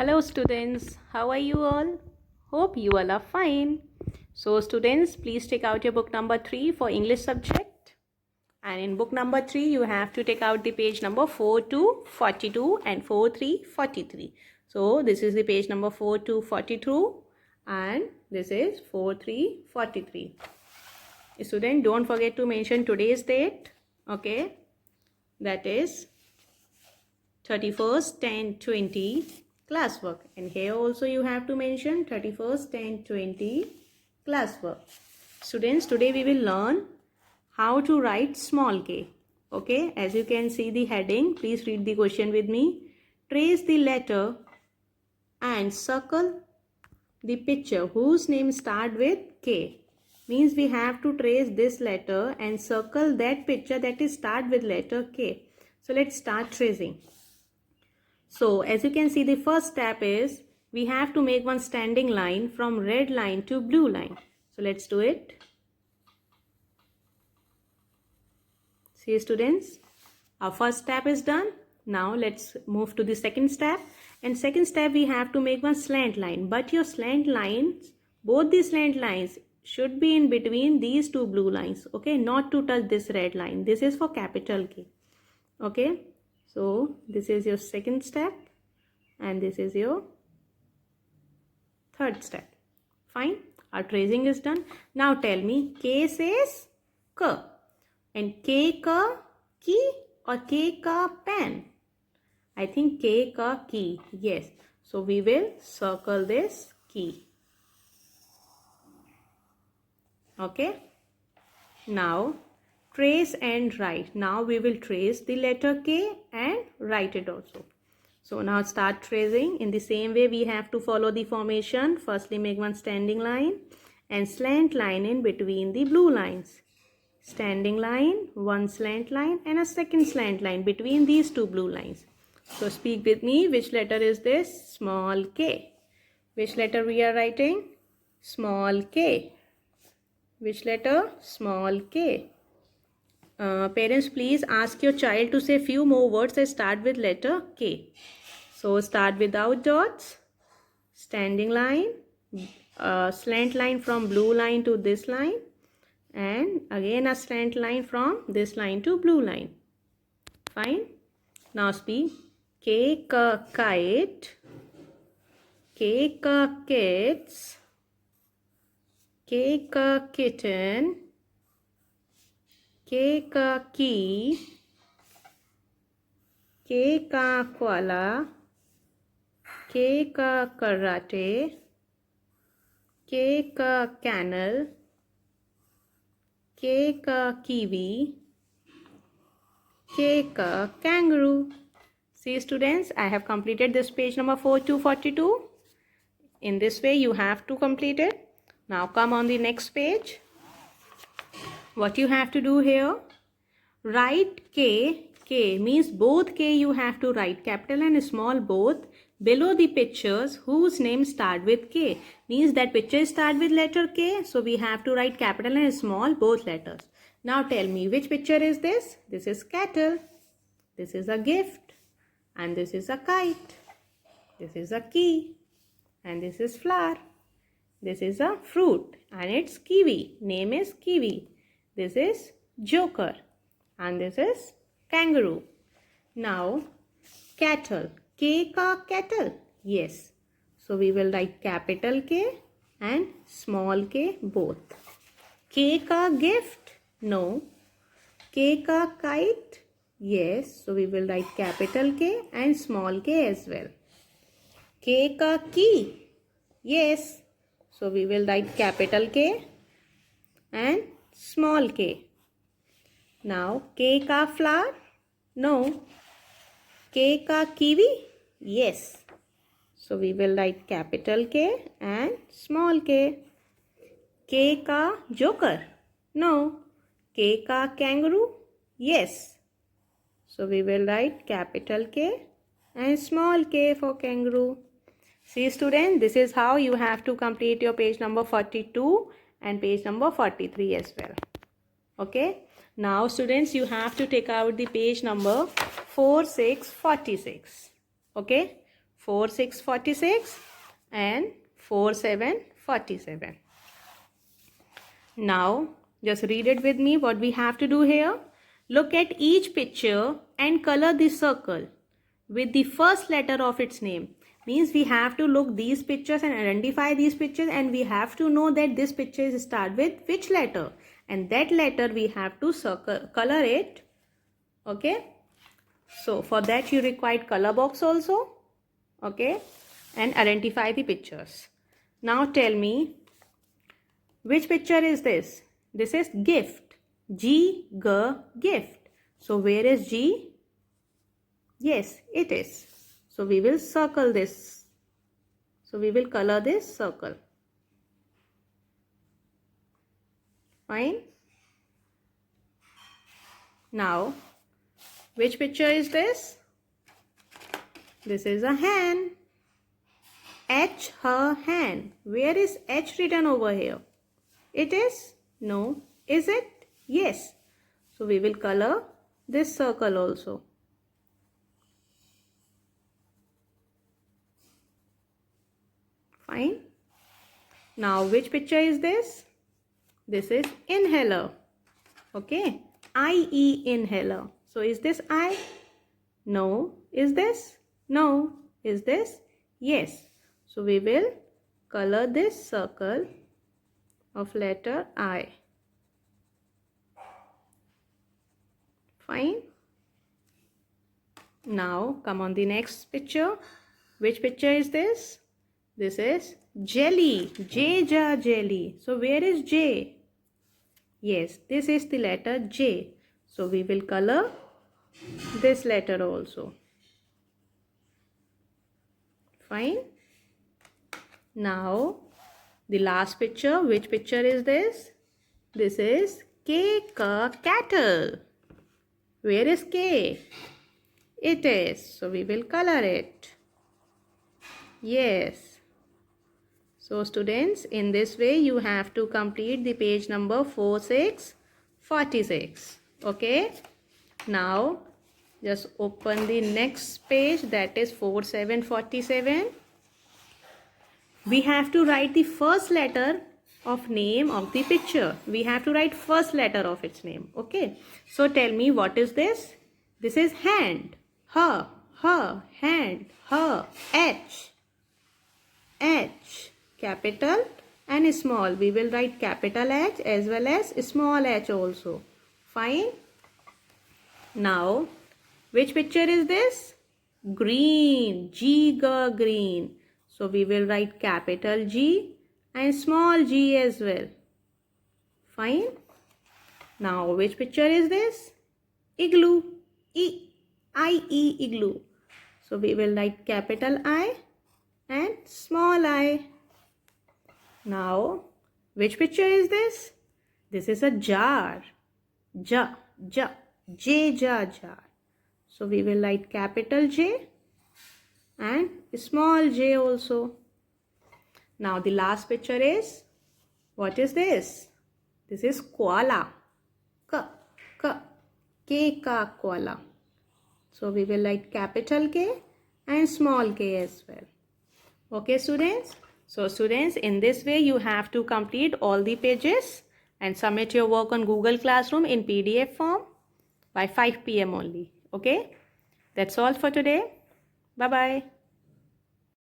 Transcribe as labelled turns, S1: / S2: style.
S1: Hello students, how are you all? Hope you all are fine. So students, please take out your book number 3 for English subject. And in book number 3, you have to take out the page number 4 to 42 and 4 3 43. So this is the page number 4 to 42 and this is 4 3 43. Student, don't forget to mention today's date. Okay, that is 31st 10 20 classwork, and here also you have to mention 31st 10 20 classwork. Students, today we will learn how to write small k. Okay, as you can see the heading, please read the question with me. Trace the letter and circle the picture whose name start with K. Means we have to trace this letter and circle that picture that is start with letter K. So let's start tracing. So as you can see, the first step is we have to make one standing line from red line to blue line. So let's do it. See students, our first step is done. Now let's move to the second step. And second step, we have to make one slant line. But your slant lines, both the slant lines should be in between these two blue lines. Okay, not to touch this red line. This is for capital K. Okay, so this is your second step and this is your third step. Fine, our tracing is done. Now tell me, K says K and K ka key or K ka pen? I think K ka key. Yes, so we will circle this key. Okay, now trace and write. Now we will trace the letter K and write it also. So now start tracing. In the same way we have to follow the formation. Firstly make one standing line and slant line in between the blue lines. Standing line, one slant line and a second slant line between these two blue lines. So speak with me, which letter is this? Small k. Which letter we are writing? Small k. Which letter? Small k. Parents, please ask your child to say few more words that start with letter K. So start without dots, standing line, slant line from blue line to this line, and again a slant line from this line to blue line. Fine. Now speak. K ka kite, K ka kids, K ka kitten, K ka key, K ka koala, K ka karate, K ka canal, K ka kiwi, K ka kangaroo. See students, I have completed this page number 4 to 42. In this way you have to complete it. Now come on the next page. What you have to do here, write K. K means both K you have to write, capital and small both, below the pictures whose names start with K. Means that picture start with letter K, so we have to write capital and small both letters. Now tell me, which picture is this? This is cattle. This is a gift. And this is a kite. This is a key. And this is flower. This is a fruit and it's kiwi. Name is kiwi. This is joker and this is kangaroo. Now cattle. K ka kettle. Yes. So we will write capital K and small k both. K ka gift. No. K ka kite. Yes. So we will write capital K and small k as well. K ka key. Yes. So we will write capital K and small k. Now K ka flower? No. K ka kiwi? Yes. So we will write capital K and small k. K ka joker? No. K ka kangaroo? Yes. So we will write capital K and small k for kangaroo. See students, this is how you have to complete your page number 42 and page number 43 as well. Okay. Now students, you have to take out the page number 4 6 46. Okay. 4 6 46 and 4 7 47. Now just read it with me. What we have to do here, look at each picture and color the circle with the first letter of its name. Means we have to look these pictures and identify these pictures, and we have to know that this picture is start with which letter, and that letter we have to color it. Okay, so for that you require color box also. Okay, and identify the pictures. Now tell me, which picture is this? This is gift. G, G, gift. So where is G? Yes, it is. So we will circle this. So we will color this circle. Fine. Now, which picture is this? This is a hand. H, her hand. Where is H written over here? It is? No. Is it? Yes. So we will color this circle also. Fine. Now which picture is this? This is inhaler. Okay. I-E, inhaler. So is this I? No. Is this? No. Is this? Yes. So we will color this circle of letter I. Fine. Now come on the next picture. Which picture is this? This is jelly. J, ja, jelly. So where is J? Yes, this is the letter J. So we will color this letter also. Fine. Now the last picture. Which picture is this? This is K, cattle. Where is K? It is. So we will color it. Yes. So students, in this way you have to complete the page number 4 6 46. Okay. Now just open the next page, that is 4 7 47. We have to write the first letter of name of the picture. We have to write first letter of its name. Okay. So tell me, what is this? This is hand. Her, hand, her, H, capital and small. We will write capital H as well as small h also. Fine. Now, which picture is this? Green. G, green. So we will write capital G and small g as well. Fine. Now, which picture is this? Igloo. I-E, igloo. So we will write capital I and small I. Now, which picture is this? This is a jar. J, jar. So we will write capital J and small j also. Now the last picture is, what is this? This is koala. K, koala. So we will write capital K and small k as well. Okay students. So students, in this way you have to complete all the pages and submit your work on Google Classroom in PDF form by 5 PM only. Okay. That's all for today. Bye-bye.